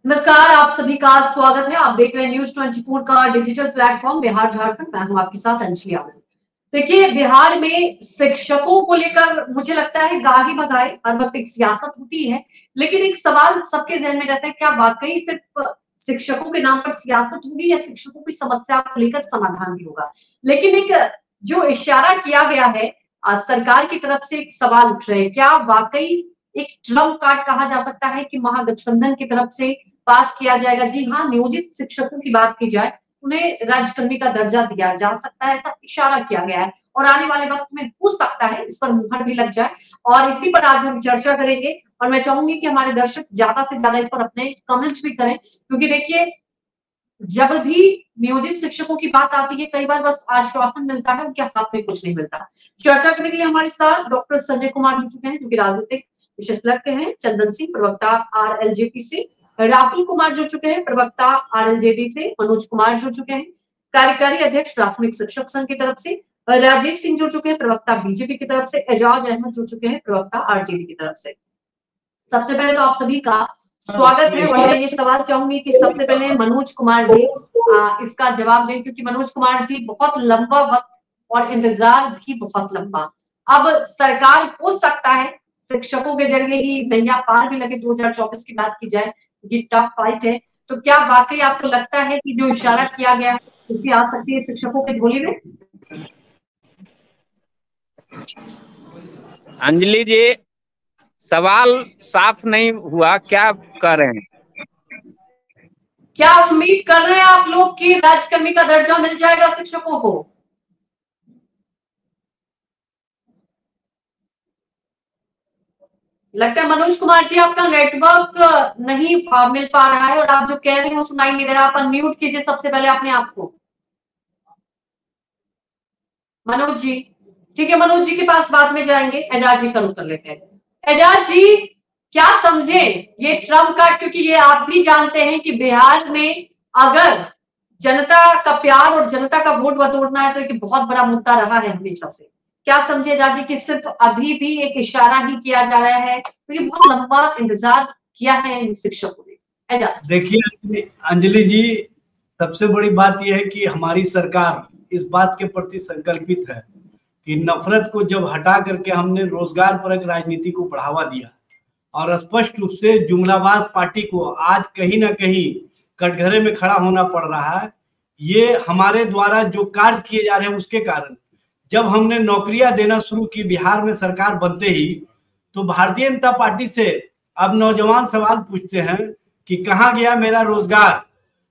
नमस्कार, आप सभी का स्वागत है। आप देख रहे हैं न्यूज 24 का डिजिटल प्लेटफॉर्म बिहार झारखंड। मैं हूं आपके साथ अंशी आनंद। देखिए, बिहार में शिक्षकों को लेकर मुझे लगता है गाही बगाई हर वक्त एक सियासत होती है, लेकिन एक सवाल सबके जहन में रहता है, क्या वाकई सिर्फ शिक्षकों के नाम पर सियासत होगी या शिक्षकों की समस्या को लेकर समाधान भी होगा। लेकिन एक जो इशारा किया गया है सरकार की तरफ से, एक सवाल उठ रहे हैं, क्या वाकई एक ट्रम्प कार्ड कहा जा सकता है कि महागठबंधन की तरफ से पास किया जाएगा। जी हाँ, नियोजित शिक्षकों की बात की जाए, उन्हें राज्यकर्मी का दर्जा दिया जा सकता है, ऐसा इशारा किया गया है और आने वाले वक्त में हो सकता है इस पर मुहर भी लग जाए। और इसी पर आज हम चर्चा करेंगे और मैं चाहूंगी कि हमारे दर्शक ज्यादा से ज्यादा इस पर अपने कमेंट्स भी करें, क्योंकि देखिए, जब भी नियोजित शिक्षकों की बात आती है, कई बार बस आश्वासन मिलता है, उनके हाथ में कुछ नहीं मिलता। चर्चा करने के लिए हमारे साथ डॉक्टर संजय कुमार जुड़ चुके हैं, जो कि राजनीतिक विशेषज्ञ हैं, चंदन सिंह प्रवक्ता आरएलजेपी से, राहुल कुमार जुड़ चुके हैं प्रवक्ता आरएलजेडी से, मनोज कुमार जुड़ चुके हैं कार्यकारी अध्यक्ष प्राथमिक शिक्षक संघ की तरफ से, राजेश सिंह जुड़ चुके हैं प्रवक्ता बीजेपी की तरफ से, एजाज अहमद जुड़ चुके हैं प्रवक्ता आरजेडी की तरफ से। सबसे पहले तो आप सभी का स्वागत है और मैं ये सवाल चाहूंगी कि सबसे पहले मनोज कुमार जी इसका जवाब दें, क्योंकि मनोज कुमार जी बहुत लंबा वक्त और इंतजार भी बहुत लंबा। अब सरकार हो सकता है शिक्षकों के जरिए ही नैया पार भी लगे 2024 की बात की जाए, ये टफ फाइट है। तो क्या वाकई आपको लगता है कि जो इशारा किया गया है उसकी आ सकती है शिक्षकों के झोली में? अंजलि जी, सवाल साफ नहीं हुआ, क्या कह रहे हैं? क्या उम्मीद कर रहे हैं आप लोग कि राज्यकर्मी का दर्जा मिल जाएगा शिक्षकों को? लगता है मनोज कुमार जी आपका नेटवर्क नहीं मिल पा रहा है और आप जो कह रहे हैं वो सुनाई नहीं दे रहा। आप अनम्यूट कीजिए सबसे पहले अपने आप को। मनोज जी, ठीक है, मनोज जी के पास बाद में जाएंगे, एजाज जी करो कर लेते हैं। एजाज जी, क्या समझे ये ट्रम्प कार्ड, क्योंकि ये आप भी जानते हैं कि बिहार में अगर जनता का प्यार और जनता का वोट बटोरना है तो एक बहुत बड़ा मुद्दा रहा है हमेशा से। क्या समझे एजाज जी कि सिर्फ अभी भी एक इशारा ही किया जा रहा है, तो ये बहुत लंबा इंतजार किया है इन शिक्षकों ने? एजाज देखिए अंजलि जी, सबसे बड़ी बात यह है कि हमारी सरकार इस बात के प्रति संकल्पित है कि नफरत को जब हटा करके हमने रोजगार परक राजनीति को बढ़ावा दिया और स्पष्ट रूप से जुमलाबाज पार्टी को आज कहीं ना कहीं कटघरे में खड़ा होना पड़ रहा है। ये हमारे द्वारा जो कार्य किए जा रहे हैं उसके कारण। जब हमने नौकरियां देना शुरू की बिहार में सरकार बनते ही, तो भारतीय जनता पार्टी से अब नौजवान सवाल पूछते हैं कि कहाँ गया मेरा रोजगार,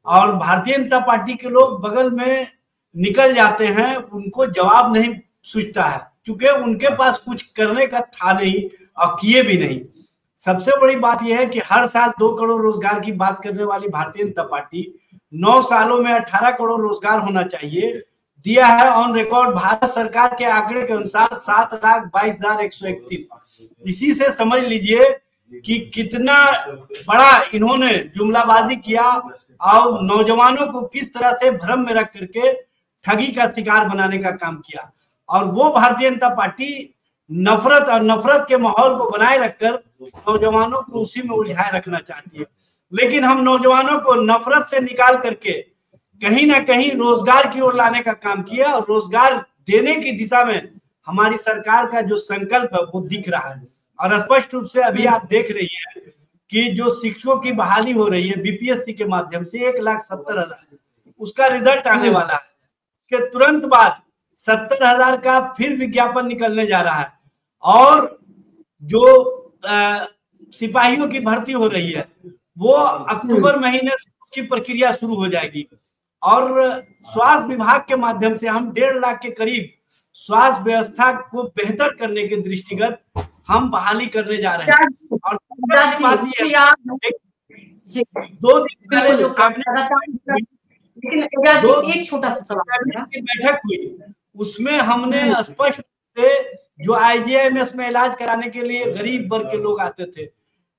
और भारतीय जनता पार्टी के लोग बगल में निकल जाते हैं, उनको जवाब नहीं सूझता है, क्योंकि उनके पास कुछ करने का था नहीं और किए भी नहीं। सबसे बड़ी बात यह है कि हर साल 2 करोड़ रोजगार की बात करने वाली भारतीय जनता पार्टी 9 सालों में 18 करोड़ रोजगार होना चाहिए, दिया है ऑन रिकॉर्ड। भारत सरकार के आंकड़े के अनुसार 7,22,131। इसी से समझ लीजिए कि कितना बड़ा इन्होंने जुमलाबाजी किया और नौजवानों को किस तरह से भ्रम में रख करके ठगी का शिकार बनाने का काम किया। और वो भारतीय जनता पार्टी नफरत और नफरत के माहौल को बनाए रखकर नौजवानों को उसी में उलझाए रखना चाहती है। लेकिन हम नौजवानों को नफरत से निकाल करके कहीं ना कहीं रोजगार की ओर लाने का काम किया और रोजगार देने की दिशा में हमारी सरकार का जो संकल्प है वो दिख रहा है। और स्पष्ट रूप से अभी आप देख रही है कि जो शिक्षकों की बहाली हो रही है बीपीएससी के माध्यम से 1,70,000, उसका रिजल्ट आने वाला है। के तुरंत बाद 70,000 का फिर विज्ञापन निकलने जा रहा है और जो सिपाहियों की भर्ती हो रही है वो अक्टूबर महीने से उसकी प्रक्रिया शुरू हो जाएगी। और स्वास्थ्य विभाग के माध्यम से हम 1.5 लाख के करीब स्वास्थ्य व्यवस्था को बेहतर करने के दृष्टिगत हम बहाली करने जा रहे हैं। और बात यह है, 2 दिन पहले जो एक छोटा सा सवाल की बैठक हुई, उसमें हमने स्पष्ट से जो आईजीआईएमएस में इलाज कराने के लिए गरीब वर्ग के लोग आते थे,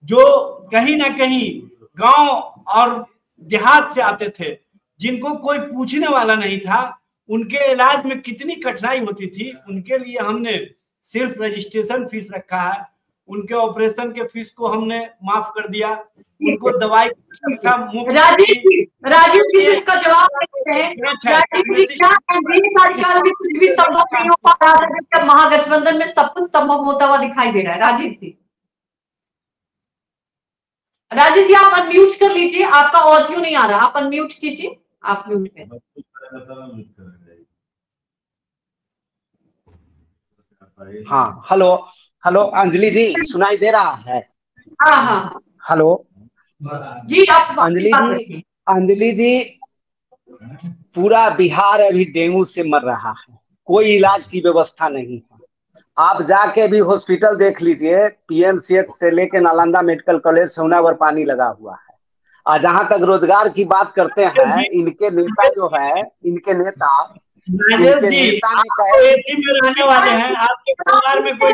जो कहीं ना कहीं गांव और देहात से आते थे, जिनको कोई पूछने वाला नहीं था, उनके इलाज में कितनी कठिनाई होती थी, उनके लिए हमने सिर्फ रजिस्ट्रेशन फीस रखा है उनके ऑपरेशन के फीस को हमने माफ कर दिया, उनको दवाई का मुफ्त। राजीव जी इसका जवाब देते हैं। राजीव जी क्या एनडीए कार्यकाल में कुछ भी संभव नहीं हो पा रहा है, जब महागठबंधन में सब कुछ संभव होता हुआ दिखाई दे रहा है? राजीव जी आप अनम्यूट कर लीजिए, आपका ऑडियो नहीं आ रहा, आप अनम्यूट कीजिए, आप म्यूट पे। हाँ, हेलो हेलो अंजलि जी, सुनाई दे रहा है? हाँ हेलो जी, आप अंजलि जी पूरा बिहार अभी डेंगू से मर रहा है, कोई इलाज की व्यवस्था नहीं है। आप जाके भी हॉस्पिटल देख लीजिए, पीएमसीएच से लेके नालंदा मेडिकल कॉलेज सोनावर पानी लगा हुआ है। और जहां तक रोजगार की बात करते हैं, इनके नेता जो है, इनके नेता एसी में रहने वाले हैं, आपके परिवार में कोई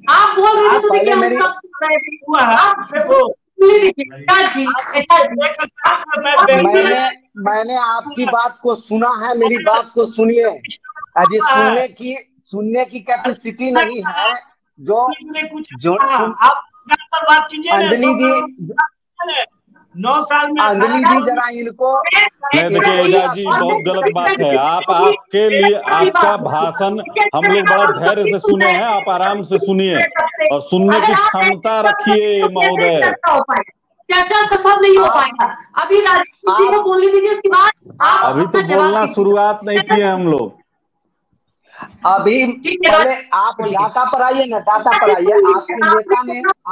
आप बोल रहे थे कि हम सब मैंने आपकी बात को सुना है, मेरी बात को सुनिए। अजी सुनने की कैपेसिटी नहीं है जो आप पर बात कीजिए। अंजलि जी 9 साल में अंजलि जी जरा इनको देखिए ओझा जी, बहुत गलत बात है। आपके लिए आपका भाषण हम लोग बड़ा धैर्य से सुने हैं, आप आराम से सुनिए और सुनने की क्षमता रखिए महोदय। चर्चा संभव नहीं हो पाएगा। अभी राजनीति को बोलने दीजिए, उसके बाद अभी तो बोलना शुरुआत नहीं किए हम लोग। अभी पहले आप डाटा पर आइए ना, डाटा पर आइए।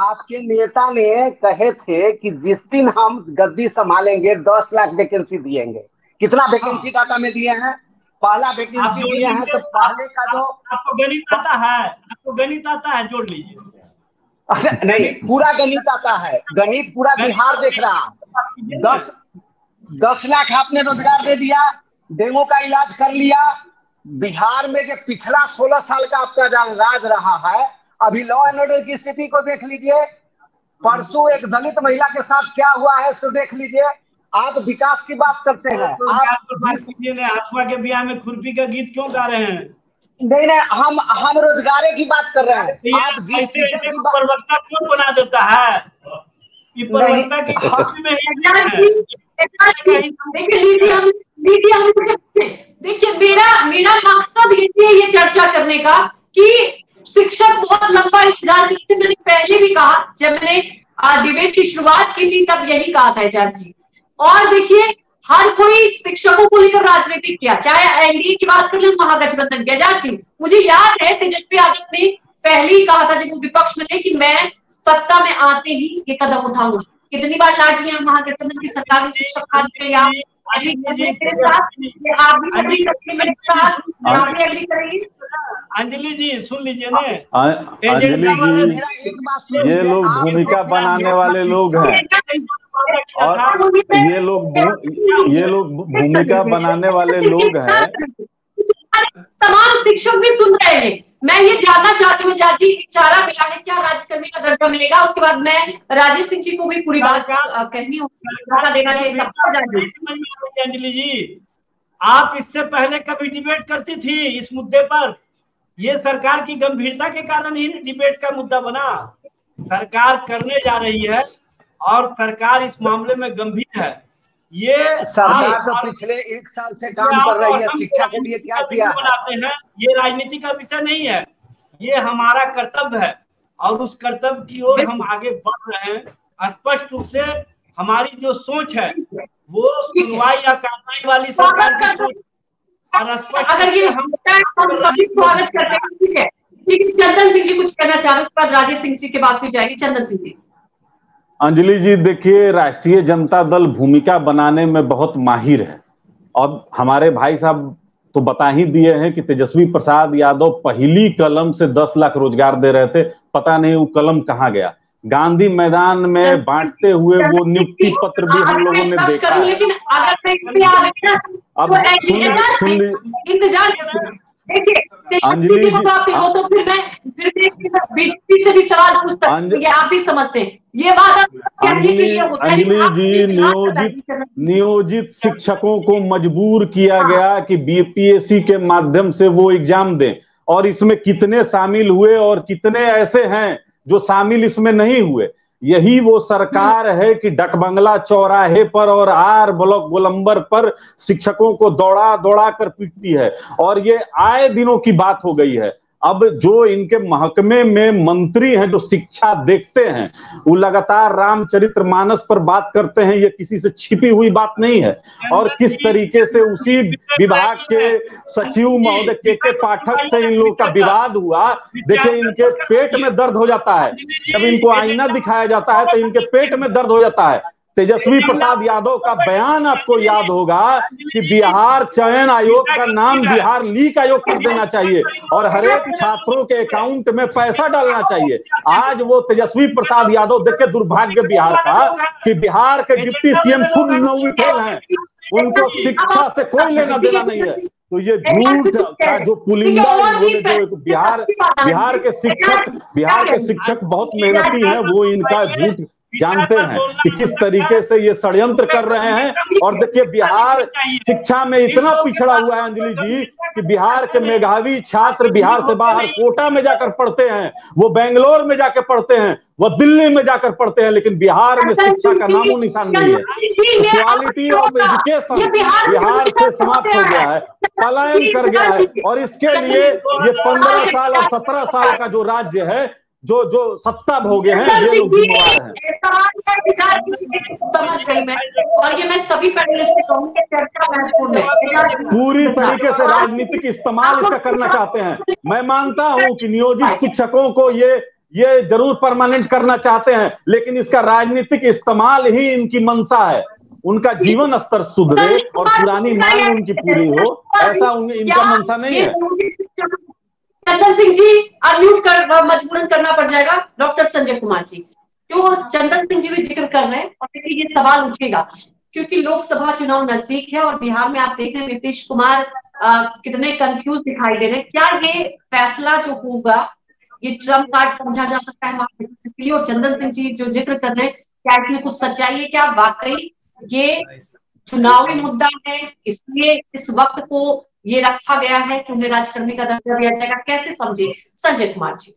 आपके नेता ने कहे थे कि जिस दिन हम गद्दी संभालेंगे 10 लाख वैकेंसी दिएंगे। कितना वैकेंसी डाटा में दिए हैं? पहला वैकेंसी दिए हैं तो पहले का जो आपको गणित आता है जोड़ लीजिए। नहीं, पूरा गणित आता है, गणित पूरा बिहार देख रहा है। 10 लाख आपने रोजगार दे दिया, डेंगू का इलाज कर लिया। बिहार में जो पिछला 16 साल का आपका राज रहा है, अभी लॉ एंड ऑर्डर की स्थिति को देख लीजिए। परसों एक दलित महिला के साथ क्या हुआ है सो देख लीजिए। आप विकास की बात करते हैं, आसमा के ब्याह में खुरपी का गीत क्यों गा रहे हैं? नहीं, हम रोजगार की बात कर रहे हैं। आप जिस प्रवक्ता कौन बना देता है? ये प्रवक्ता देखिए, मेरा मकसद ये चर्चा करने का कि शिक्षक बहुत लंबा इंतजार करते। मैंने पहले भी कहा, जब मैंने डिबेट की शुरुआत की थी तब यही कहा था एजाज जी। और देखिए, हर कोई शिक्षकों को लेकर राजनीति किया, चाहे एनडीए की बात कर ले, महागठबंधन की। एजाज जी, मुझे याद है तेजस्वी यादव ने पहले ही कहा था जब वो विपक्ष में थे कि मैं सत्ता में आते ही ये कदम उठाऊंगा। कितनी बार लाठियां महागठबंधन की सरकार ने शिक्षक खाते या अंजलि जी सुन लीजिए ना। अंजलि जी, ये लोग भूमिका बनाने वाले लोग हैं और ये लोग भूमिका बनाने वाले लोग हैं। तमाम शिक्षक भी सुन रहे हैं। मैं ये जानना चाहती हूँ जाजी, चारा मिला है क्या? राज्यकर्मी का दर्जा मिलेगा? उसके बाद मैं राजेश सिंह जी को भी पूरी बात कहनी हूँ। अंजलि जी, आप इससे पहले कभी डिबेट करती थी इस मुद्दे पर? ये सरकार की गंभीरता के कारण ही डिबेट का मुद्दा बना। सरकार करने जा रही है और सरकार इस मामले में गंभीर है। ये सरकार तो पिछले 1 साल से काम कर रही है, शिक्षा के लिए क्या किया बनाते हैं? ये राजनीति का विषय नहीं है, ये हमारा कर्तव्य है और उस कर्तव्य की ओर हम आगे बढ़ रहे हैं। स्पष्ट रूप से हमारी जो सोच है वो सुनवाई या कार्रवाई वाली सरकार की सोच और स्पष्ट हम स्वागत करते हैं। ठीक है, चंदन सिंह जी कुछ कहना चाह रहे हैं, उसके बाद राजेश सिंह जी के बात भी जाएगी। चंदन सिंह जी। अंजलि जी, देखिए, राष्ट्रीय जनता दल भूमिका बनाने में बहुत माहिर है और हमारे भाई साहब तो बता ही दिए हैं कि तेजस्वी प्रसाद यादव पहली कलम से 10 लाख रोजगार दे रहे थे। पता नहीं वो कलम कहाँ गया। गांधी मैदान में बांटते हुए वो नियुक्ति पत्र भी हम लोगों ने देखा है। लेकिन अब सुन लीजिए अंजलि जी, तो फिर मैं बीजेपी से भी सवाल पूछता हूं, ये आप भी समझते हैं ये बात? अंजलि जी, नियोजित शिक्षकों को मजबूर किया गया कि बीपीएससी के माध्यम से वो एग्जाम दें और इसमें कितने शामिल हुए और कितने ऐसे हैं जो शामिल इसमें नहीं हुए। यही वो सरकार है कि डकबंगला चौराहे पर और आर ब्लॉक गोलंबर पर शिक्षकों को दौड़ा दौड़ा कर पीटती है, और ये आए दिनों की बात हो गई है। अब जो इनके महकमे में मंत्री हैं जो शिक्षा देखते हैं, वो लगातार रामचरितमानस पर बात करते हैं, ये किसी से छिपी हुई बात नहीं है। और किस तरीके से उसी विभाग के सचिव महोदय के पाठक से इन लोगों का विवाद हुआ, देखिए इनके पेट में दर्द हो जाता है। जब इनको आईना दिखाया जाता है तो इनके पेट में दर्द हो जाता है। तेजस्वी प्रसाद यादव का बयान आपको याद होगा कि बिहार चयन आयोग का नाम बिहार लीक आयोग कर देना चाहिए और हर एक छात्रों के अकाउंट में पैसा डालना चाहिए। आज वो तेजस्वी प्रसाद यादव, देखे दुर्भाग्य बिहार का कि बिहार के डिप्टी सीएम खुद नौवीं हैं, उनको शिक्षा से कोई लेना देना नहीं है। तो ये झूठ का जो पुलिंदा इन्होंने जो बिहार के शिक्षक बहुत मेहनती हैं, वो इनका झूठ जानते हैं कि किस तरीके से ये षड्यंत्र कर रहे हैं। और देखिए बिहार शिक्षा में इतना पिछड़ा हुआ है अंजलि जी कि बिहार के मेधावी छात्र बिहार से बाहर कोटा में जाकर पढ़ते हैं, वो बेंगलोर में जाकर पढ़ते हैं, वो दिल्ली में जाकर पढ़ते हैं, लेकिन बिहार में शिक्षा का नामो निशान नहीं है। क्वालिटी ऑफ एजुकेशन बिहार से समाप्त हो गया है, पलायन कर गया है। और इसके लिए ये 15 साल और 17 साल का जो राज्य है, जो सत्ता भोगे हैं, ये लोग जिम्मेवार हैं। समझ गई मैं, और ये मैं सभी पैनलिस्ट से कहूंगी, चर्चा महत्वपूर्ण है। पूरी तरीके से राजनीतिक इस्तेमाल इसका करना चाहते हैं। मैं मानता हूं कि नियोजित शिक्षकों को ये जरूर परमानेंट करना चाहते हैं, लेकिन इसका राजनीतिक इस्तेमाल ही इनकी मंशा है। उनका जीवन स्तर सुधरे और पुरानी मांग उनकी पूरी हो, ऐसा इनका मंशा नहीं है। चंदन सिंह जी अनम्यूट कर मजबूरन करना पड़ जाएगा। डॉक्टर संजय कुमार जी, जो चंदन सिंह जी भी जिक्र कर रहे हैं, और देखिए ये सवाल उठेगा क्योंकि लोकसभा चुनाव नजदीक है और बिहार में आप देख रहे हैं नीतीश कुमार कितने कंफ्यूज दिखाई दे रहे हैं। क्या ये फैसला जो होगा ये ट्रम्प कार्ड समझा जा सकता है? और चंदन सिंह जी जो जिक्र कर रहे हैं, क्या इसमें कुछ सच्चाई है? क्या वाकई ये चुनावी मुद्दा है, इसलिए इस वक्त को ये रखा गया है कि उन्हें राजकर्मी का दर्जा दिया जाएगा? कैसे समझे संजय कुमार जी?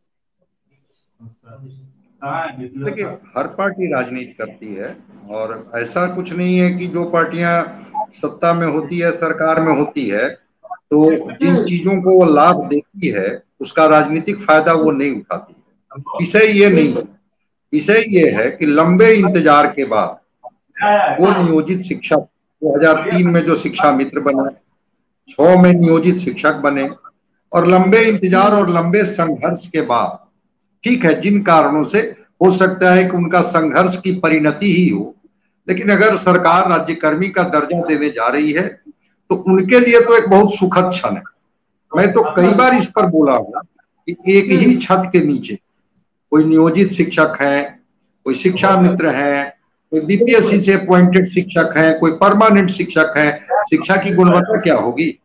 देखिए, हर पार्टी राजनीति करती है और ऐसा कुछ नहीं है कि जो पार्टियां सत्ता में होती है, सरकार में होती है, तो जिन चीजों को वो लाभ देती है उसका राजनीतिक फायदा वो नहीं उठाती है। विषय ये नहीं है, विषय ये है कि लंबे इंतजार के बाद वो नियोजित शिक्षक 2003 में जो शिक्षा मित्र बने, 6 में नियोजित शिक्षक बने, और लंबे इंतजार और लंबे संघर्ष के बाद, ठीक है जिन कारणों से हो सकता है कि उनका संघर्ष की परिणति ही हो, लेकिन अगर सरकार राज्यकर्मी का दर्जा देने जा रही है तो उनके लिए तो एक बहुत सुखद क्षण है। मैं तो कई बार इस पर बोला हूं कि एक ही छत के नीचे कोई नियोजित शिक्षक है, कोई शिक्षा मित्र है, कोई बीपीएससी से अपॉइंटेड शिक्षक है, कोई परमानेंट शिक्षक है, शिक्षा की गुणवत्ता क्या होगी?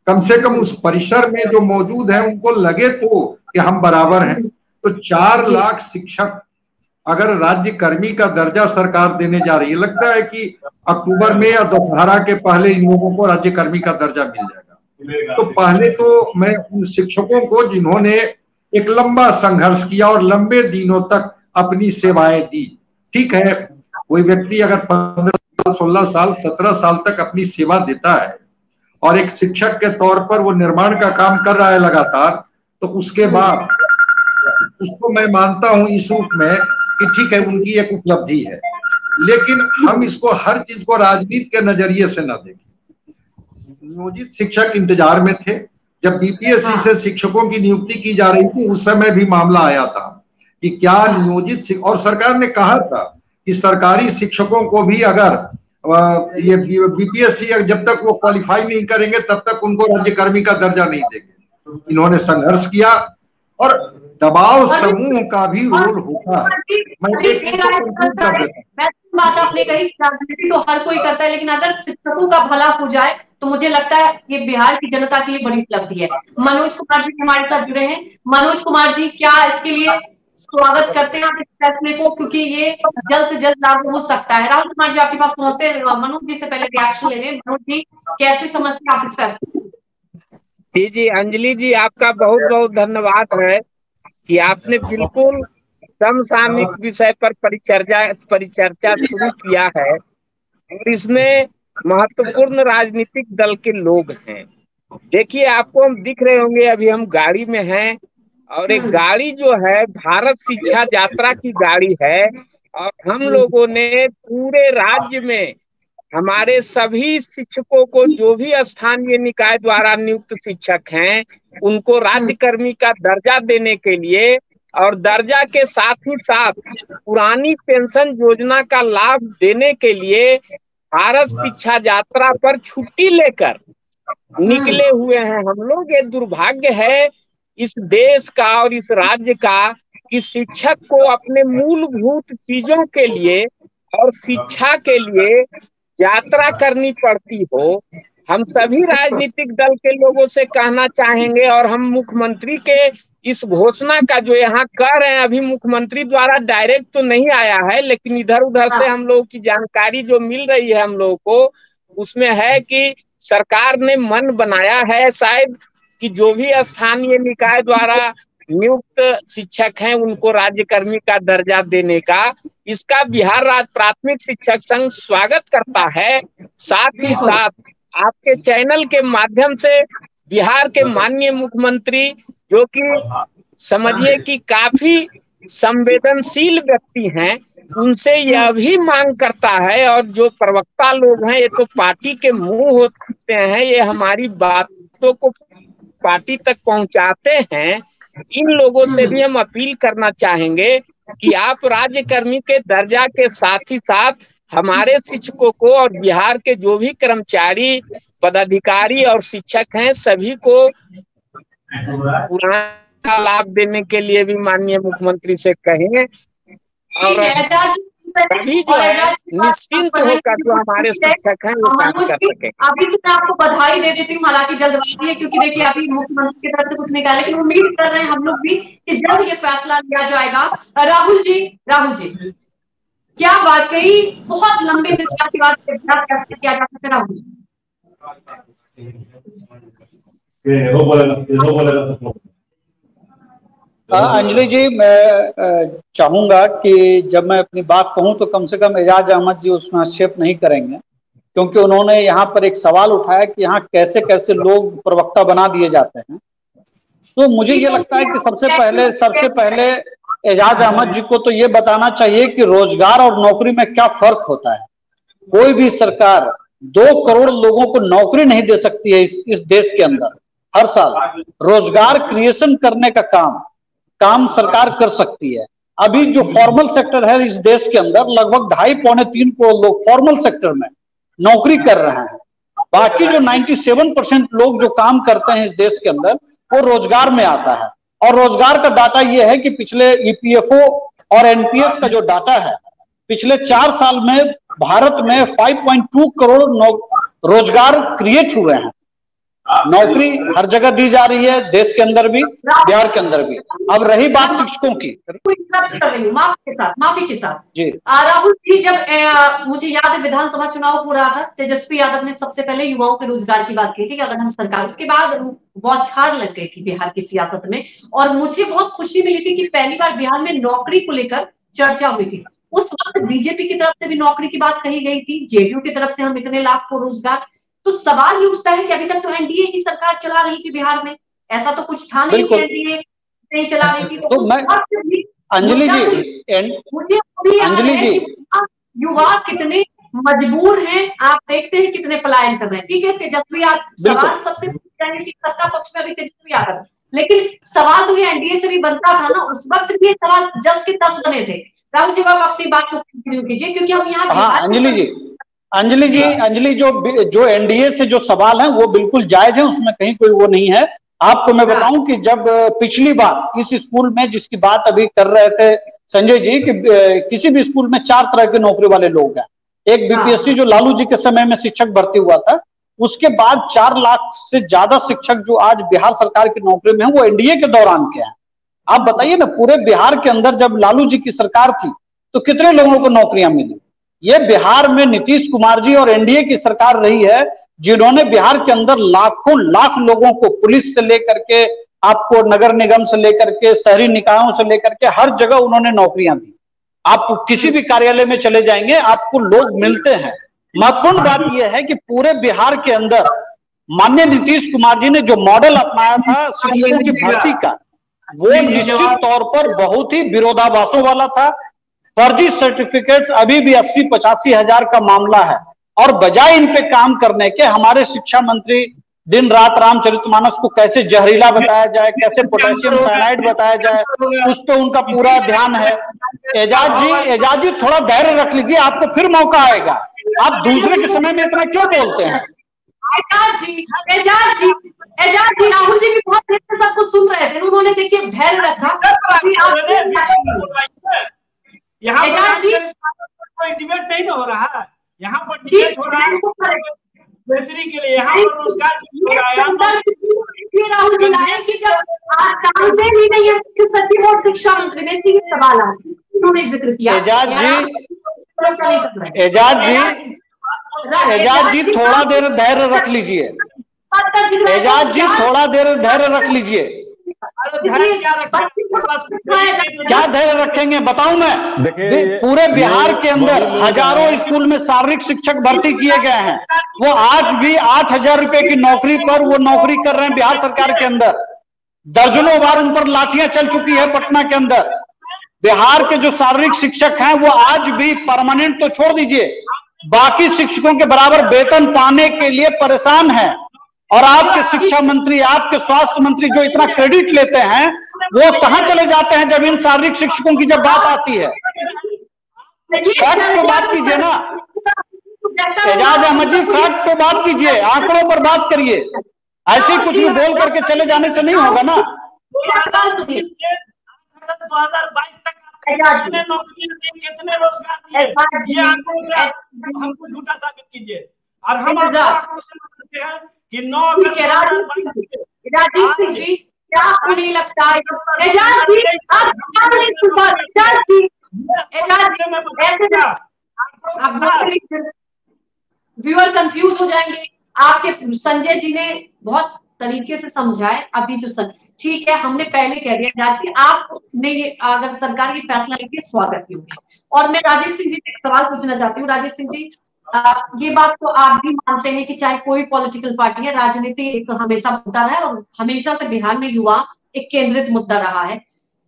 कम से कम उस परिसर में जो मौजूद है उनको लगे तो कि हम बराबर हैं। तो 4 लाख शिक्षक अगर राज्य कर्मी का दर्जा सरकार देने जा रही है, लगता है कि अक्टूबर में या दशहरा के पहले इन लोगों को राज्य कर्मी का दर्जा मिल जाएगा। तो पहले तो मैं उन शिक्षकों को जिन्होंने एक लंबा संघर्ष किया और लंबे दिनों तक अपनी सेवाएं दी, ठीक है कोई व्यक्ति अगर 15 साल, 16 साल, 17 साल तक अपनी सेवा देता है और एक शिक्षक के तौर पर वो निर्माण का काम कर रहा है लगातार, तो उसके बाद उसको मैं मानता हूं इस रूप में कि ठीक है उनकी एक उपलब्धि है, लेकिन हम इसको हर चीज को राजनीति के नजरिए से न देखें। नियोजित शिक्षक इंतजार में थे, जब बीपीएससी से शिक्षकों की नियुक्ति की जा रही थी उस समय भी मामला आया था कि क्या नियोजित, और सरकार ने कहा था कि सरकारी शिक्षकों को भी अगर ये बीपीएससी जब तक वो क्वालिफाई नहीं करेंगे तब तक उनको राज्यकर्मी का दर्जा नहीं देंगे। इन्होंने संघर्ष किया और दबाव समूह का भी रोल होता है। बात आपने कही, राजनीति तो हर कोई करता है, लेकिन अगर शिक्षकों का भला हो जाए तो मुझे लगता है ये बिहार की जनता के लिए बड़ी उपलब्धि है। मनोज कुमार जी हमारे साथ जुड़े हैं। मनोज कुमार जी, क्या इसके लिए स्वागत करते हैं आप इस फैसले को, क्योंकि ये जल्द से जल्द लागू हो सकता है? राहुल कुमार जी आपके पास पहुंचते हैं, मनोज जी से पहले रिएक्शन ले लें। मनोज जी, कैसे समझते हैं आप इस फैसले को? जी जी, अंजलि जी आपका बहुत बहुत धन्यवाद है कि आपने बिल्कुल समसामयिक विषय पर परिचर्चा शुरू किया है और इसमें महत्वपूर्ण राजनीतिक दल के लोग हैं। देखिए, आपको हम दिख रहे होंगे, अभी हम गाड़ी में हैं और एक गाड़ी जो है भारत शिक्षा यात्रा की गाड़ी है और हम लोगों ने पूरे राज्य में हमारे सभी शिक्षकों को, जो भी स्थानीय निकाय द्वारा नियुक्त शिक्षक हैं, उनको राज्यकर्मी का दर्जा देने के लिए और दर्जा के साथ ही साथ पुरानी पेंशन योजना का लाभ देने के लिए भारत शिक्षा यात्रा पर छुट्टी लेकर निकले हुए हैं हम लोग। ये दुर्भाग्य है इस देश का और इस राज्य का कि शिक्षक को अपने मूलभूत चीजों के लिए और शिक्षा के लिए यात्रा करनी पड़ती हो। हम सभी राजनीतिक दल के लोगों से कहना चाहेंगे और हम मुख्यमंत्री के इस घोषणा का जो यहाँ कर रहे हैं, अभी मुख्यमंत्री द्वारा डायरेक्ट तो नहीं आया है, लेकिन इधर उधर से हम लोगों की जानकारी जो मिल रही है हम लोगों को, उसमें है कि सरकार ने मन बनाया है शायद कि जो भी स्थानीय निकाय द्वारा नियुक्त शिक्षक हैं उनको राज्यकर्मी का दर्जा देने का। इसका बिहार राज्य प्राथमिक शिक्षक संघ स्वागत करता है। साथ ही साथ आपके चैनल के माध्यम से बिहार के माननीय मुख्यमंत्री, जो कि समझिए कि काफी संवेदनशील व्यक्ति हैं, उनसे यह भी मांग करता है, और जो प्रवक्ता लोग हैं ये तो पार्टी के मुंह होते हैं, ये हमारी बातों को पार्टी तक पहुंचाते हैं, इन लोगों से भी हम अपील करना चाहेंगे कि आप राज्यकर्मी के दर्जा के साथ ही साथ हमारे शिक्षकों को और बिहार के जो भी कर्मचारी, पदाधिकारी और शिक्षक हैं सभी को पुराना लाभ देने के लिए भी माननीय मुख्यमंत्री से कहें, और सभी जो है निश्चिंत होकर जो हमारे शिक्षक हैं वो काम कर सके। अभी से मैं आपको बधाई दे देती हूँ, हालांकि जल्दबाजी है क्योंकि देखिए अभी मुख्यमंत्री की तरफ से कुछ नहीं कहा, लेकिन उम्मीद कर रहे हैं हम लोग भी कि जल्द ये फैसला लिया जाएगा। राहुल जी क्या वाकई बहुत लंबे इंतजार के बाद कैसे किया जा सकता है? राहुल जी अंजलि जी, मैं चाहूंगा कि जब मैं अपनी बात कहूं तो कम से कम एजाज अहमद जी उसमें हस्तक्षेप नहीं करेंगे, क्योंकि उन्होंने यहाँ पर एक सवाल उठाया कि यहाँ कैसे कैसे लोग प्रवक्ता बना दिए जाते हैं। तो मुझे ये लगता है कि सबसे पहले एजाज अहमद जी को तो ये बताना चाहिए कि रोजगार और नौकरी में क्या फर्क होता है। कोई भी सरकार 2 करोड़ लोगों को नौकरी नहीं दे सकती है इस देश के अंदर। हर साल रोजगार क्रिएशन करने का काम सरकार कर सकती है। अभी जो फॉर्मल सेक्टर है इस देश के अंदर, लगभग 2.5-3 करोड़ लोग फॉर्मल सेक्टर में नौकरी कर रहे हैं। बाकी जो 97% लोग जो काम करते हैं इस देश के अंदर, वो रोजगार में आता है। और रोजगार का डाटा ये है कि पिछले ईपीएफओ और एनपीएस का जो डाटा है, पिछले 4 साल में भारत में 5.2 करोड़ रोजगार क्रिएट हुए हैं। नौकरी हर जगह दी जा रही है, देश के अंदर भी, बिहार के अंदर भी। अब रही बात शिक्षकों की, माफी के साथ जी राहुल जी, जब मुझे याद है विधानसभा चुनाव पूरा था, तेजस्वी यादव ने सबसे पहले युवाओं के रोजगार की बात की थी कि अगर हम सरकार, उसके बाद बौछार लग गई थी बिहार की सियासत में, और मुझे बहुत खुशी मिली थी कि पहली बार बिहार में नौकरी को लेकर चर्चा हुई थी। उस वक्त बीजेपी की तरफ से भी नौकरी की बात कही गई थी, जेडीयू की तरफ से हम इतने लाख को रोजगार। तो सवाल ये उठता है कि अभी तक तो एनडीए की सरकार चला रही थी बिहार में, ऐसा तो कुछ था नहीं कि एनडीए नहीं चला रही थी। तो मैं अंजलि जी युवा कितने मजबूर हैं, आप देखते हैं कितने पलायन कर रहे हैं। ठीक है, तेजस्वी यादव सवाल सबसे कि सत्ता पक्ष में अभी तेजस्वी यादव, लेकिन सवाल तो ये एनडीए से भी बनता था ना, उस वक्त भी ये सवाल जस के तस बने थे। राहुल जी, आप अपनी बात को कंटिन्यू कीजिए, क्योंकि हम यहाँ अंजलि जो एनडीए से जो सवाल है वो बिल्कुल जायज है, उसमें कहीं कोई वो नहीं है। आपको मैं बताऊं कि जब पिछली बार इस स्कूल में, जिसकी बात अभी कर रहे थे संजय जी, कि किसी भी स्कूल में 4 तरह के नौकरी वाले लोग हैं। एक बीपीएससी जो लालू जी के समय में शिक्षक भर्ती हुआ था, उसके बाद 4 लाख से ज्यादा शिक्षक जो आज बिहार सरकार की नौकरी में है वो एनडीए के दौरान के हैं। आप बताइए ना, पूरे बिहार के अंदर जब लालू जी की सरकार थी तो कितने लोगों को नौकरियां मिली। ये बिहार में नीतीश कुमार जी और एनडीए की सरकार रही है जिन्होंने बिहार के अंदर लाखों लाख लोगों को, पुलिस से लेकर के आपको नगर निगम से लेकर के शहरी निकायों से लेकर के हर जगह उन्होंने नौकरियां दी। आप किसी भी कार्यालय में चले जाएंगे आपको लोग मिलते हैं। महत्वपूर्ण बात यह है कि पूरे बिहार के अंदर माननीय नीतीश कुमार जी ने जो मॉडल अपनाया था शिक्षकों की भर्ती का, वो निश्चित तौर पर बहुत ही विरोधाभासों वाला था। फर्जी सर्टिफिकेट्स अभी भी 80-85 हजार का मामला है, और बजाय इन पे काम करने के हमारे शिक्षा मंत्री दिन रात रामचरितमानस को कैसे जहरीला बताया जाए, कैसे पोटेशियम साइनाइड बताया जाए, उस पे उनका पूरा ध्यान है। एजाज जी थोड़ा धैर्य रख लीजिए, आपको फिर मौका आएगा। आप दूसरे के समय में इतना क्यों बोलते हैं? एजाज जी राहुल जी भी बहुत देर से सबको सुन रहे थे, उन्होंने देखिए धैर्य रखा। यहाँ पर डिबेट नहीं हो रहा है, यहाँ पर डिबेट हो रहा है बेहतरी के लिए, यहाँ पर रोजगार राहुल बताया कि जब आप जानते भी नहीं है सचिव और शिक्षा मंत्री में सीधे सवाल आते, उन्होंने जिक्र किया। एजाज जी थोड़ा देर धैर्य रख लीजिए। एजाज जी थोड़ा देर धैर्य रख लीजिए। क्या धैर्य रखेंगे बताऊं मैं? देखिए पूरे बिहार के अंदर हजारों स्कूल में शारीरिक शिक्षक भर्ती किए गए हैं, वो आज भी 8,000 रुपए की नौकरी पर वो नौकरी कर रहे हैं बिहार सरकार के अंदर। दर्जनों बार उन पर लाठियां चल चुकी है पटना के अंदर। बिहार के जो शारीरिक शिक्षक हैं वो आज भी परमानेंट तो छोड़ दीजिए, बाकी शिक्षकों के बराबर वेतन पाने के लिए परेशान हैं। और आपके शिक्षा मंत्री, आपके स्वास्थ्य मंत्री जो इतना क्रेडिट लेते हैं, वो कहां चले जाते हैं जब इन शारीरिक शिक्षकों की जब बात आती है? फैक्ट पे बात कीजिए ना एजाज अहमद जी, फैक्ट पे बात कीजिए, आंकड़ों पर बात करिए। ऐसे कुछ भी बोल करके चले जाने से नहीं होगा ना। 2022 तक कितने नौकरियां दी, कितने रोजगार दिए, ये आंकड़ों से हमको झूठा साबित कीजिए। और हम आंकड़ों से बताते हैं कि 9 अगस्त 2022 राजीव सिंह जी, क्या आपको नहीं लगता है एजाज जी आप क्या नहीं सुनता? एजाज जी व्यूअर कंफ्यूज हो जाएंगे। आपके संजय जी ने बहुत तरीके से समझाए अभी जो ठीक है, हमने पहले कह दिया एजाज जी आपने अगर सरकार की फैसला लेके स्वागत की होगी। और मैं राजेश सिंह जी से एक सवाल पूछना चाहती हूँ। राजेश सिंह जी, ये बात तो आप भी मानते हैं कि चाहे कोई पॉलिटिकल पार्टी है, राजनीति एक हमेशा मुद्दा रहा है और हमेशा से बिहार में युवा एक केंद्रित मुद्दा रहा है,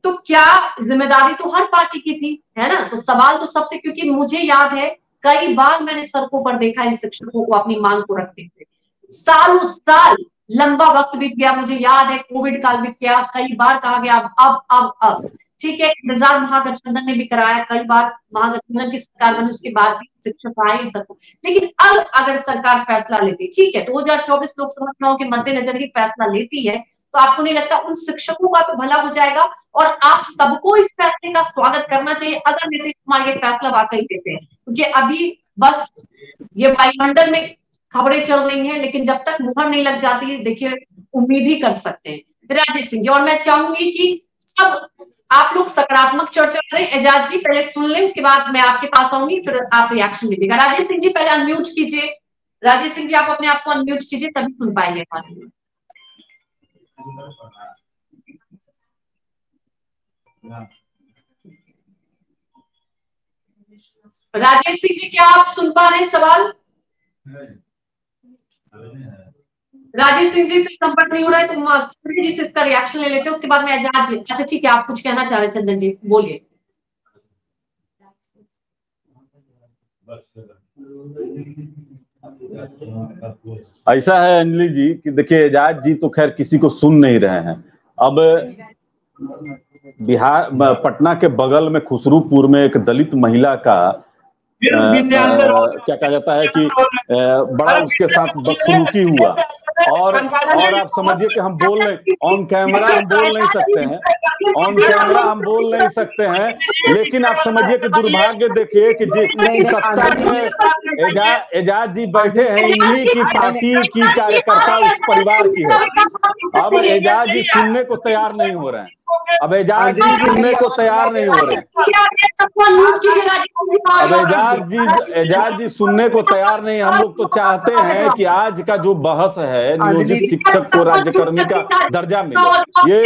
तो क्या जिम्मेदारी तो हर पार्टी की थी, है ना? तो सवाल तो सबसे, क्योंकि मुझे याद है कई बार मैंने सड़कों पर देखा इन शिक्षकों को अपनी मांग को रखते हुए, सालों साल लंबा वक्त बीत गया, मुझे याद है कोविड काल बीत गया, कई बार कहा गया अब ठीक है, इंतजार महागठबंधन ने भी कराया, कई बार महागठबंधन की सरकार बनी, उसके बाद भी शिक्षक आए सबको, लेकिन अब अगर सरकार फैसला लेती, ठीक है 2024 लोकसभा चुनाव के मद्देनजर ही फैसला लेती है, तो आपको नहीं लगता उन शिक्षकों का तो भला हो जाएगा? और आप सबको इस फैसले का स्वागत करना चाहिए अगर नीतीश कुमार ये फैसला वाकई देते हैं, क्योंकि अभी बस ये वायुमंडल में खबरें चल रही हैं, लेकिन जब तक मुहर नहीं लग जाती, देखिए उम्मीद ही कर सकते हैं। राजेश सिंह जी, और मैं चाहूंगी कि सब आप लोग सकारात्मक चर्चा करें। एजाज जी पहले सुन लें, उसके बाद मैं आपके पास आऊंगी, फिर आप रिएक्शन दीजिएगा। राजेश सिंह जी पहले अनम्यूट कीजिए। राजेश सिंह जी आप अपने आप को अनम्यूट कीजिए, तभी सुन पाएंगे। राजेश सिंह जी क्या आप सुन पा रहे हैं सवाल? राजेश सिंह जी से संपर्क नहीं हो रहा है, तो संजय जी से इसका रिएक्शन ले लेते हैं, उसके बाद में एजाज जी। अच्छा ठीक है, आप कुछ कहना चाह रहे हैं चंदन जी, बोलिए। ऐसा है अंजलि जी कि देखिए एजाज जी तो खैर किसी को सुन नहीं रहे हैं। अब बिहार पटना के बगल में खुसरूपुर में एक दलित महिला का क्या कहा जाता है कि बड़ा उसके साथ बदसलूकी हुआ, और आप समझिए कि हम बोल नहीं, ऑन कैमरा हम बोल नहीं सकते हैं, ऑन कैमरा हम बोल नहीं सकते हैं, लेकिन आप समझिए कि दुर्भाग्य देखिए कि जिस सत्ता में एजाज जी बैठे हैं, इन्हीं की पार्टी की कार्यकर्ता उस परिवार की है। अब एजाज जी सुनने को तैयार नहीं हो रहे हैं। अब एजाज जी सुनने को तैयार नहीं हो रहे। अब एजाज जी सुनने को तैयार नहीं। हम लोग तो चाहते हैं कि आज का जो बहस है नियोजित शिक्षक को राज्यकर्मी का दर्जा मिले। ये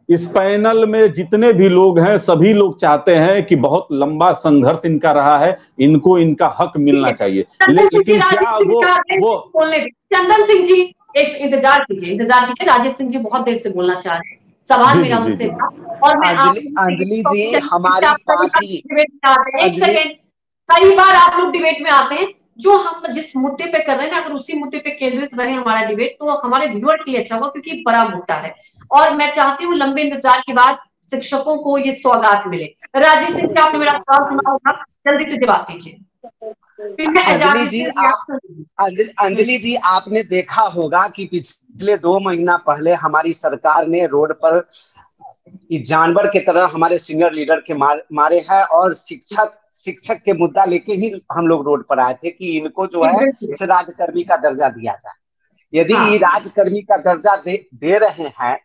इस पैनल में जितने भी लोग हैं सभी लोग चाहते हैं कि बहुत लंबा संघर्ष इनका रहा है, इनको इनका हक मिलना चाहिए। लेकिन क्या वो चंदन सिंह जी एक इंतजार कीजिए, राजेश सिंह जी बहुत देर से बोलना चाह रहे हैं। सवाल मेरा उनसे था और मैं अंजलि जी हमारी पार्टी एक सेकेंड, कई बार आप लोग डिबेट में आते हैं, जो हम जिस मुद्दे पे कर रहे हैं ना अगर उसी मुद्दे पे केंद्रित रहे हमारा डिबेट तो हमारे व्यूअर के लिए अच्छा होगा, क्योंकि बड़ा मुद्दा है और मैं चाहती हूँ लंबे इंतजार के बाद शिक्षकों को ये सौगात मिले। राजेश सिंह जी आपने मेरा सवाल सुना होगा, जल्दी से जवाब दीजिए। अंजलि जी आपने देखा होगा कि पिछले 2 महीना पहले हमारी सरकार ने रोड पर जानवर की तरह हमारे सीनियर लीडर के मारे हैं और शिक्षक के मुद्दा लेके ही हम लोग रोड पर आए थे कि इनको जो है राजकर्मी का दर्जा दिया जाए। यदि राजकर्मी का दर्जा दे रहे हैं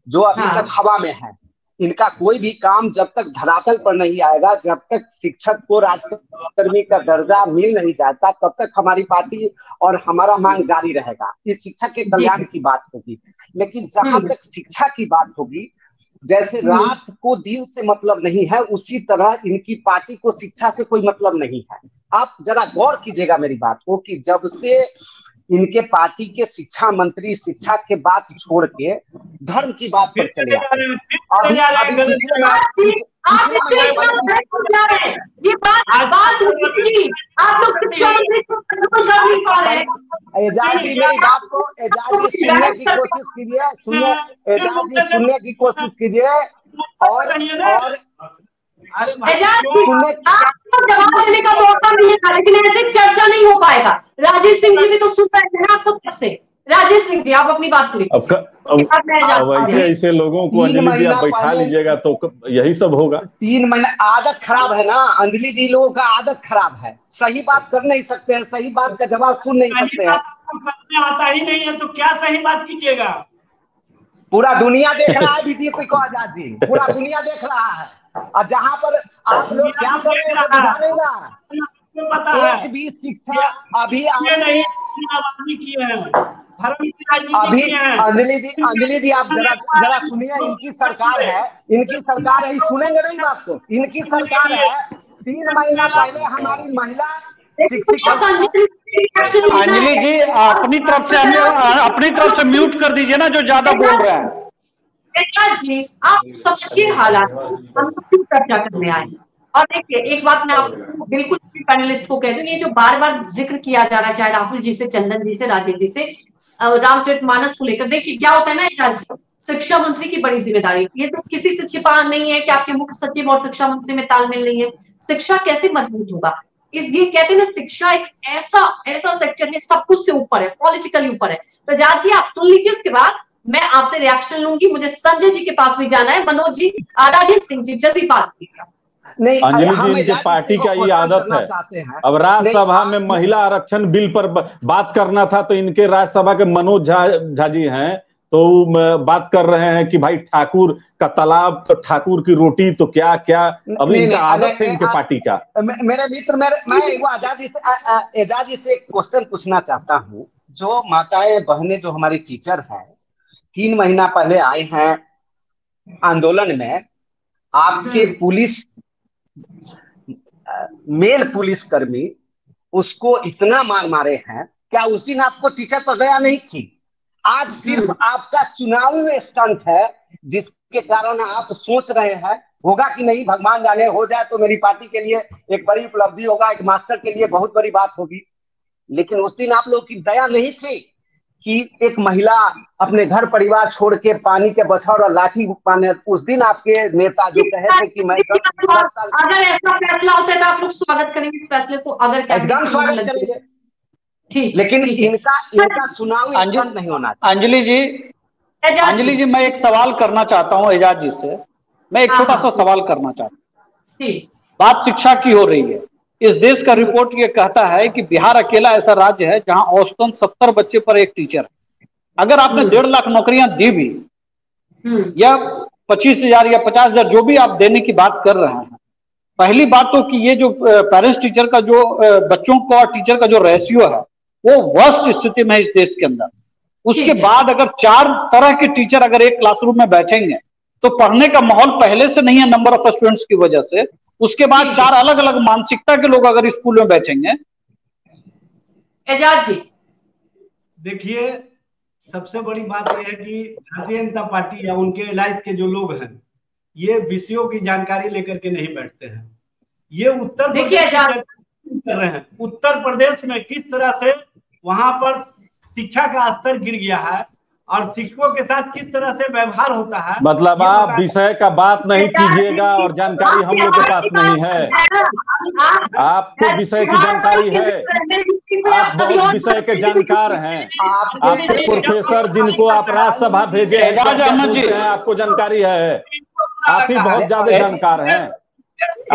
जो अभी तक हवा में है, इनका कोई भी काम जब तक धरातल पर नहीं आएगा, जब तक शिक्षक को राजकर्मी का दर्जा मिल नहीं जाता, तब तक हमारी पार्टी और हमारा मांग जारी रहेगा। इस शिक्षक के कल्याण की बात होगी, लेकिन जहां तक शिक्षा की बात होगी, जैसे रात को दिन से मतलब नहीं है, उसी तरह इनकी पार्टी को शिक्षा से कोई मतलब नहीं है। आप जरा गौर कीजिएगा मेरी बात को कि जब से इनके पार्टी के शिक्षा मंत्री शिक्षा के बात छोड़ के धर्म की बात पर चले आते हैं। एजाज जी मेरी बात को सुनने की कोशिश कीजिए, सुनने की कोशिश कीजिए और जवाब देने का मौका नहीं था, लेकिन ऐसे चर्चा नहीं हो पाएगा। राजेश सिंह जी भी तो सुन रहे हैं आपको तरफ से। राजेश सिंह जी आप अपनी बात पूरी। अब ऐसे लोगों को अंजलि जी आप बैठा लीजिएगा तो यही सब होगा। 3 महीना आदत खराब है ना अंजलि जी, लोगों का आदत खराब है, सही बात कर नहीं सकते हैं, सही बात का जवाब सुन नहीं सकते हैं। आता ही नहीं है तो क्या सही बात कीजिएगा। पूरा दुनिया देख रहा है बीजेपी को आजाद जी, पूरा दुनिया देख रहा है। और जहां पर आप लोग क्या कर रहे हैं पता है, एक भी शिक्षा अभी अंजलि जी आप जरा सुनिए, इनकी सरकार है, सुनेंगे नहीं बात को, इनकी सरकार है। 3 महीना पहले हमारी महिला शिक्षिका अंजलि जी अपनी तरफ से म्यूट कर दीजिए ना जो ज्यादा बोल रहे हैं। जी आप समझिए हालात, हम क्यों चर्चा करने आए। और देखिए एक बात मैं आपको बिल्कुल पैनलिस्ट को कह दूं, ये जो बार बार जिक्र किया जा रहा है चाहे राहुल जी से, चंदन जी से, राजेश जी से, रामचरितमानस को लेकर, देखिए क्या होता है ना, शिक्षा मंत्री की बड़ी जिम्मेदारी, ये तो किसी से छिपा नहीं है कि आपके मुख्य सचिव और शिक्षा मंत्री में तालमेल नहीं है। शिक्षा कैसे मजबूत होगा, ये कहते हैं ना शिक्षा एक ऐसा सेक्टर है सब कुछ से ऊपर है, पॉलिटिकली ऊपर है। तो एजाज जी आप सुन लीजिए, उसके बाद मैं आपसे रिएक्शन लूंगी। मुझे संजय जी के पास भी जाना है, मनोज जी, राजेश सिंह जी जल्दी बात कीजिएगा। नहीं अंजलि जी इनके पार्टी का ये आदत है, अब राज्यसभा में महिला आरक्षण बिल पर बात करना था तो इनके राज्यसभा के मनोज झा जी हैं तो बात कर रहे हैं कि भाई ठाकुर का तालाब तो ठाकुर की रोटी तो क्या क्या। अब इनका आदत है इनके पार्टी का। मेरे मित्र मैं वो एजाज जी से एक क्वेश्चन पूछना चाहता हूँ। जो माताएं बहनें जो हमारी टीचर है 3 महीना पहले आए हैं आंदोलन में, आपके पुलिस मेल पुलिसकर्मी उसको इतना मारे हैं, क्या उस दिन आपको टीचर पर दया नहीं थी? आज सिर्फ आपका चुनावी स्टंट है जिसके कारण आप सोच रहे हैं होगा कि नहीं, भगवान जाने, हो जाए तो मेरी पार्टी के लिए एक बड़ी उपलब्धि होगा, एक मास्टर के लिए बहुत बड़ी बात होगी। लेकिन उस दिन आप लोग की दया नहीं थी कि एक महिला अपने घर परिवार छोड़ के पानी के बछौर और लाठी माने। उस दिन आपके नेता जो कहे थे कि मैं 10 साल, अगर ऐसा फैसला होता है तो आप लोग स्वागत करेंगे इस फैसले को, अगर एकदम स्वागत करेंगे, ठीक। लेकिन इनका चुनावी नहीं होना। अंजलि जी मैं एक सवाल करना चाहता हूँ एजाज जी से, मैं एक छोटा सा सवाल करना चाहता हूँ। बात शिक्षा की हो रही है, इस देश का रिपोर्ट ये कहता है कि बिहार अकेला ऐसा राज्य है जहां औसतन 70 बच्चे पर एक टीचर है। अगर आपने 1.5 लाख नौकरियां दी भी या 25,000 या 50,000 जो भी आप देने की बात कर रहे हैं, पहली बात तो कि ये जो पेरेंट्स टीचर का जो बच्चों का और टीचर का जो रेशियो है वो वर्स्ट स्थिति में है इस देश के अंदर। उसके बाद अगर 4 तरह के टीचर अगर एक क्लासरूम में बैठेंगे तो पढ़ने का माहौल पहले से नहीं है नंबर ऑफ स्टूडेंट्स की वजह से। उसके बाद 4 अलग अलग मानसिकता के लोग अगर स्कूल में बैठेंगे। एजाज जी देखिए, सबसे बड़ी बात यह है कि भारतीय जनता पार्टी या उनके एलाइज के जो लोग हैं ये विषयों की जानकारी लेकर के नहीं बैठते हैं। ये उत्तर प्रदेश कर रहे हैं, उत्तर प्रदेश में किस तरह से वहां पर शिक्षा का स्तर गिर गया है और शिक्षकों के साथ किस तरह से व्यवहार होता है। मतलब आप विषय का बात नहीं कीजिएगा और जानकारी हम लोग के पास नहीं है। आपको विषय की जानकारी है, आप बहुत विषय के जानकार हैं, आपके प्रोफेसर जिनको आप राज्यसभा भेजे हैं आपको जानकारी है, आप ही बहुत ज्यादा जानकार हैं।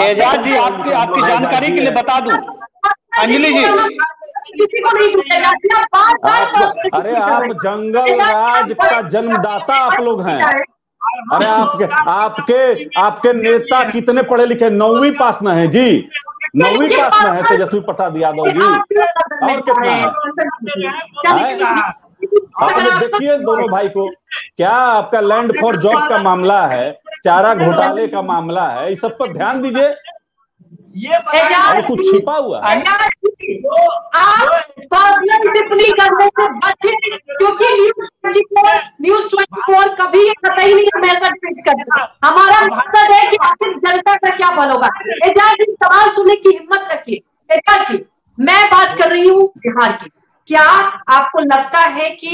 एजाज जी आपकी जानकारी के लिए बता दूं, अंजलि जी अरे आप जंगल राज का जन्मदाता आप लोग हैं। अरे आपके नेता कितने पढ़े लिखे, 9वीं पास न है जी, 9वीं पास न है तेजस्वी प्रसाद यादव जी, और कितना है? आप देखिए दोनों भाई को, क्या आपका लैंड फॉर जॉब का मामला है, चारा घोटाले का मामला है, इस सब पर ध्यान दीजिए। ये कुछ छिपा हुआ है। टिप्पणी करने से बचे, क्योंकि न्यूज़ 24 कभी कतई नहीं मैसेज ट्वीट करता। हमारा मकसद है कि आखिर जनता का क्या भला होगा। एजाज जी सवाल सुनने की हिम्मत रखिए। एजाज जी मैं बात कर रही हूँ बिहार की। क्या आपको लगता है कि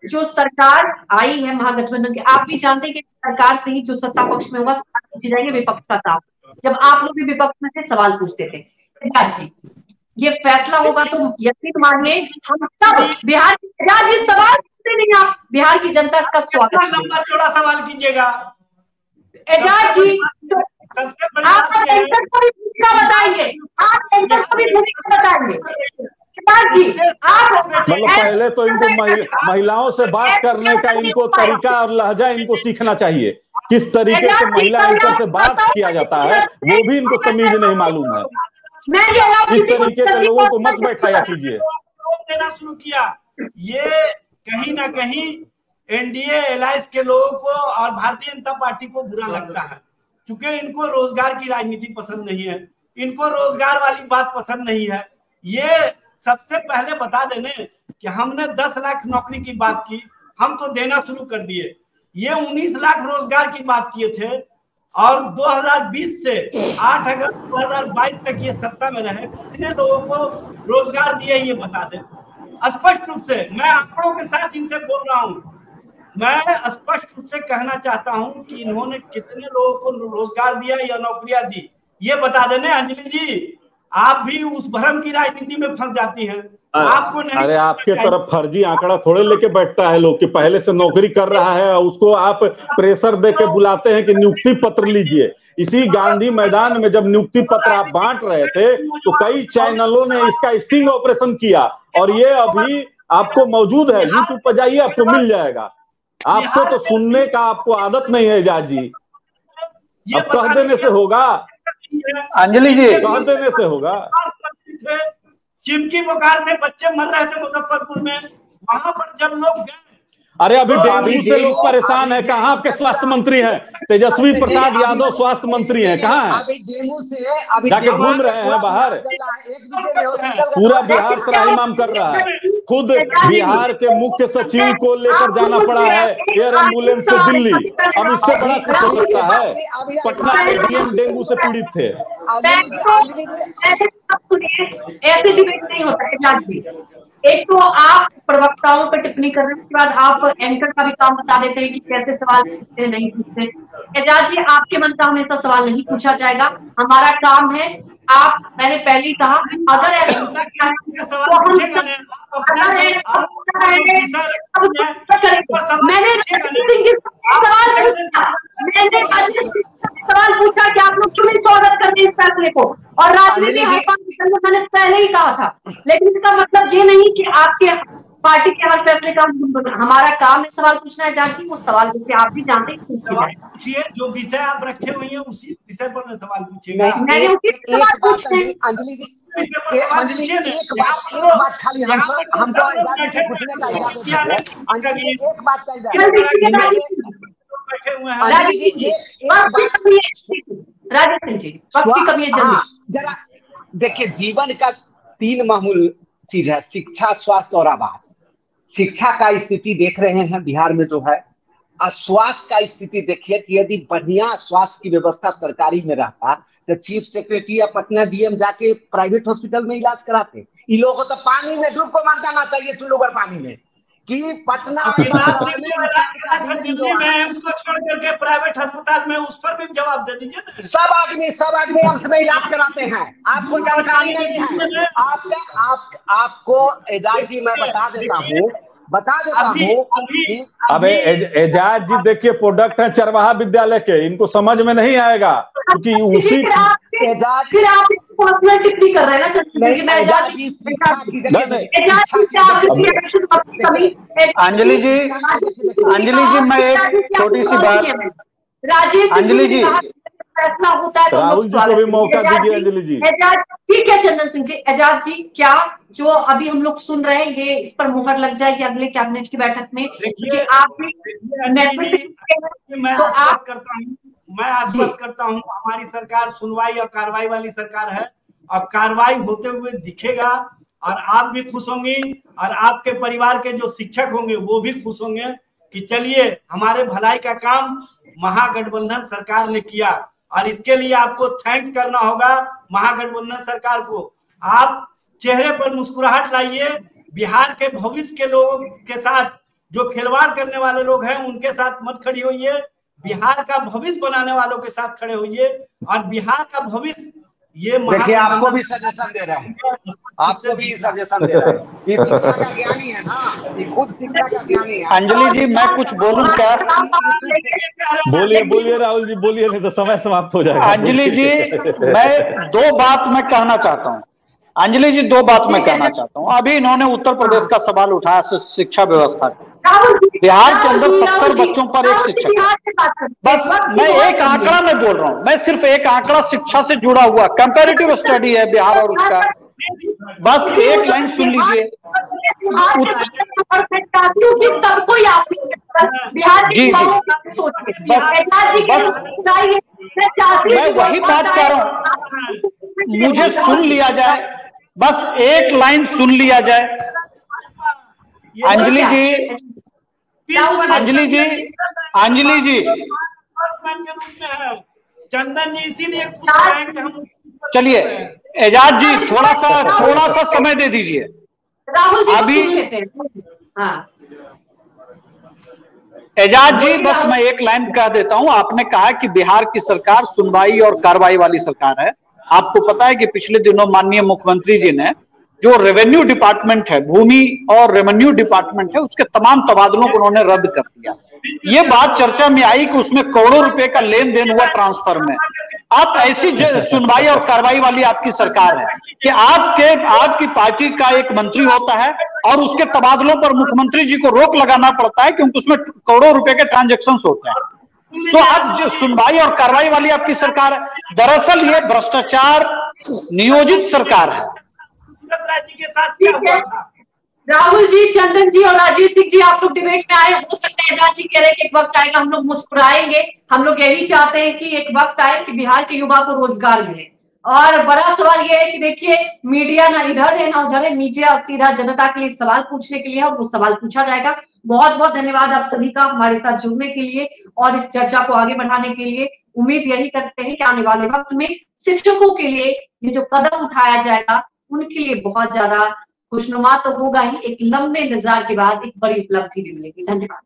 जो सरकार आई है महागठबंधन की, आप भी जानते हैं कि सरकार से ही जो सत्ता पक्ष में होगा जाएंगे, विपक्ष का था, जब आप लोग भी विपक्ष में थे सवाल पूछते थे। जी ये फैसला होगा तो यकीन मानिए हम सब बिहार की सवाल पूछते नहीं, आप बिहार की जनता का स्वागत। लंबा चौड़ा सवाल कीजिएगा एजाज जी, आप सेंसर को भी भूमिका बताएंगे, आप सेंसर को भी भूमिका बताएंगे। मतलब पहले तो इनको महिलाओं से बात करने का इनको तरीका और लहजा इनको सीखना चाहिए, किस तरीके से महिला एंकर से बात किया जाता है वो भी इनको तमीज नहीं मालूम है। इस तरीके के लोगों को मत बैठाया कीजिए। देना शुरू किया, ये कहीं ना कहीं एनडीए एलायंस के लोगों को और भारतीय जनता पार्टी को बुरा लगता है, क्योंकि इनको रोजगार की राजनीति पसंद नहीं है, इनको रोजगार वाली बात पसंद नहीं है। ये सबसे पहले बता देने कि हमने 10 लाख नौकरी की बात की, हम तो देना शुरू कर दिए। ये 19 लाख रोजगार की बात किए थे और 2020 से 8 अगस्त 2022 तक ये सत्ता में रहे, कितने लोगों को रोजगार दिए ये बता दें स्पष्ट रूप से। मैं आंकड़ों के साथ इनसे बोल रहा हूँ, मैं स्पष्ट रूप से कहना चाहता हूँ कि इन्होंने कितने लोगों को रोजगार दिया या नौकरियां दी, ये बता देने। अंजलि जी आप भी उस भ्रम की राजनीति में फंस जाती हैं, आपको नहीं। अरे आपके तरफ फर्जी आंकड़ा थोड़े लेके बैठता है लोग कि पहले से नौकरी कर रहा है, उसको आप प्रेशर दे के बुलाते हैं कि नियुक्ति पत्र लीजिए। इसी गांधी मैदान में जब नियुक्ति पत्र आप बांट रहे थे तो कई चैनलों ने इसका स्टिंग ऑपरेशन किया और ये अभी आपको मौजूद है, यूट्यूब पर जाइए आपको मिल जाएगा। आपको तो सुनने का आपको आदत नहीं है एजाज जी, अब कह देने से होगा। अंजलि जी कह देने से होगा। चिमकी बुखार से बच्चे मर रहे थे मुजफ्फरपुर में, वहां पर जब लोग गए, अरे अभी डेंगू से लोग परेशान है, कहाँ आपके स्वास्थ्य मंत्री हैं? तेजस्वी प्रसाद यादव स्वास्थ्य मंत्री हैं, कहाँ हैं? अभी डेंगू से जाके घूम रहे हैं बाहर। पूरा बिहार त्राहिमाम कर रहा है, खुद बिहार के मुख्य सचिव को लेकर जाना पड़ा है एयर एम्बुलेंस से दिल्ली। अब इससे बड़ा कुछ हो सकता है? पटना के डीएम डेंगू से पीड़ित थे। ऐसे डिबेट नहीं होता है। एक तो आप प्रवक्ताओं पर टिप्पणी कर रहे हैं, उसके बाद आप एंकर का भी काम बता देते हैं कि कैसे सवाल पूछते नहीं पूछते। एजाज जी आपके मन का हमेशा सवाल नहीं पूछा जाएगा, हमारा काम है। आप मैंने पहले ही कहा अगर ऐसा मैंने सवाल पूछा कि आप लोग क्यों नहीं स्वागत करते इस फैसले को, और राजनीति मैंने पहले ही कहा था, लेकिन इसका मतलब ये नहीं कि आपके पार्टी के हर फैसले का हमारा काम है सवाल पूछना है। जानती वो सवाल जैसे आप भी जानते हैं, पूछिए जो विषय आप रखे हुए हैं उसी विषय पर सवाल पूछिएगा। मैंने उसी सवाल पूछने अंजलि जी एक बात खाली हम तो पूछने का अंजलि एक बात जरा देखिए, जीवन का 3 मामूल चीज है, शिक्षा, स्वास्थ्य और आवास। शिक्षा का स्थिति देख रहे हैं बिहार में जो है, और स्वास्थ्य का स्थिति देखिए कि यदि बढ़िया स्वास्थ्य की व्यवस्था सरकारी में रहता तो चीफ सेक्रेटरी या पटना डीएम जाके प्राइवेट हॉस्पिटल में इलाज कराते। इन लोगों को तो पानी में डूब को मार जाना चाहिए, चुल्लूबर पानी में, कि पटना दिल्ली में एम्स को छोड़ करके प्राइवेट अस्पताल में, उस पर भी जवाब दे दीजिए। सब आदमी एम्स में इलाज कराते हैं, आपको जानकारी नहीं है। आपको एजाज जी मैं बता देता हूँ अबे एजाज जी देखिए, प्रोडक्ट है चरवाहा विद्यालय के, इनको समझ में नहीं आएगा क्योंकि उसी फिर आप टिप्पणी कर रहे हैं ना। अंजलि जी मैं एक छोटी सी बात, राजेश अंजलि जी फैसला होता है तो राहुल जी को भी मौका दीजिए। अंजलि जी ठीक है, चंदन सिंह जी, एजाज जी, क्या जो अभी हम लोग सुन रहे हैं ये इस पर मुहर लग जाएगी अगले कैबिनेट की बैठक में? देखिए आप मैं आश्वस्त करता हूँ हमारी सरकार सुनवाई और कार्रवाई वाली सरकार है, और कार्रवाई होते हुए दिखेगा, और आप भी खुश होंगी और आपके परिवार के जो शिक्षक होंगे वो भी खुश होंगे कि चलिए हमारे भलाई का काम महागठबंधन सरकार ने किया, और इसके लिए आपको थैंक्स करना होगा महागठबंधन सरकार को। आप चेहरे पर मुस्कुराहट लाइए, बिहार के भविष्य के लोगों के साथ जो खिलवाड़ करने वाले लोग हैं उनके साथ मत खड़ी होइए, बिहार का भविष्य बनाने वालों के साथ खड़े होइए, और बिहार का भविष्य ये देखिए आपको भी सजेशन दे रहे हैं, आपको भी सजेशन दे रहे हैं, ये शिक्षा का ज्ञानी है ना, ये खुद शिक्षा का ज्ञानी है। अंजलि जी मैं कुछ बोलूं क्या? बोलिए राहुल जी बोलिए, नहीं तो समय समाप्त हो जाएगा। अंजलि जी मैं 2 बात मैं कहना चाहता हूँ। अंजलि जी 2 बात मैं कहना चाहता हूँ। अभी इन्होंने उत्तर प्रदेश का सवाल उठाया शिक्षा व्यवस्था का। बिहार के अंदर 70 बच्चों पर एक शिक्षक। बस मैं एक आंकड़ा में बोल रहा हूँ, मैं सिर्फ एक आंकड़ा शिक्षा से जुड़ा हुआ कंपैरेटिव स्टडी है बिहार और उसका, बस एक लाइन सुन लीजिए। मैं वही बात कह रहा हूँ, मुझे सुन लिया जाए, बस एक लाइन सुन लिया जाए। अंजलि जी चंदन जी इसीलिए खुश हैं कि हम। चलिए एजाज जी थोड़ा सा समय दे दीजिए। राहुल जी अभी हाँ एजाज जी बस मैं एक लाइन कह देता हूं। आपने कहा कि बिहार की सरकार सुनवाई और कार्रवाई वाली सरकार है। आपको पता है कि पिछले दिनों माननीय मुख्यमंत्री जी ने जो रेवेन्यू डिपार्टमेंट है, भूमि और रेवेन्यू डिपार्टमेंट है, उसके तमाम तबादलों को उन्होंने रद्द कर दिया। ये बात चर्चा में आई कि उसमें करोड़ों रुपए का लेन देन हुआ ट्रांसफर में। आप ऐसी सुनवाई और कार्रवाई वाली आपकी सरकार है कि आपकी पार्टी का एक मंत्री होता है और उसके तबादलों पर मुख्यमंत्री जी को रोक लगाना पड़ता है क्योंकि उसमें करोड़ों रुपए के ट्रांजेक्शन होते हैं। तो आप जो सुनवाई और कार्रवाई वाली आपकी सरकार है, दरअसल ये भ्रष्टाचार नियोजित सरकार है। के साथ क्या हुआ था? राहुल जी, चंदन जी और राजेश सिंह जी, आप लोग डिबेट में आए, हो सकता है एजाज जी कह रहे हैं कि एक वक्त आएगा हम लोग मुस्कुराएंगे। हम लोग यही चाहते हैं कि एक वक्त आए कि बिहार के युवा को रोजगार मिले। और बड़ा सवाल यह है कि देखिए मीडिया ना इधर है ना उधर है, मीडिया सीधा जनता के लिए सवाल पूछने के लिए है और वो सवाल पूछा जाएगा। बहुत बहुत धन्यवाद आप सभी का हमारे साथ जुड़ने के लिए और इस चर्चा को आगे बढ़ाने के लिए। उम्मीद यही करते हैं कि आने वाले वक्त में शिक्षकों के लिए ये जो कदम उठाया जाएगा उनके लिए बहुत ज्यादा खुशनुमा तो होगा ही, एक लंबे इंतजार के बाद एक बड़ी उपलब्धि भी मिलेगी। धन्यवाद।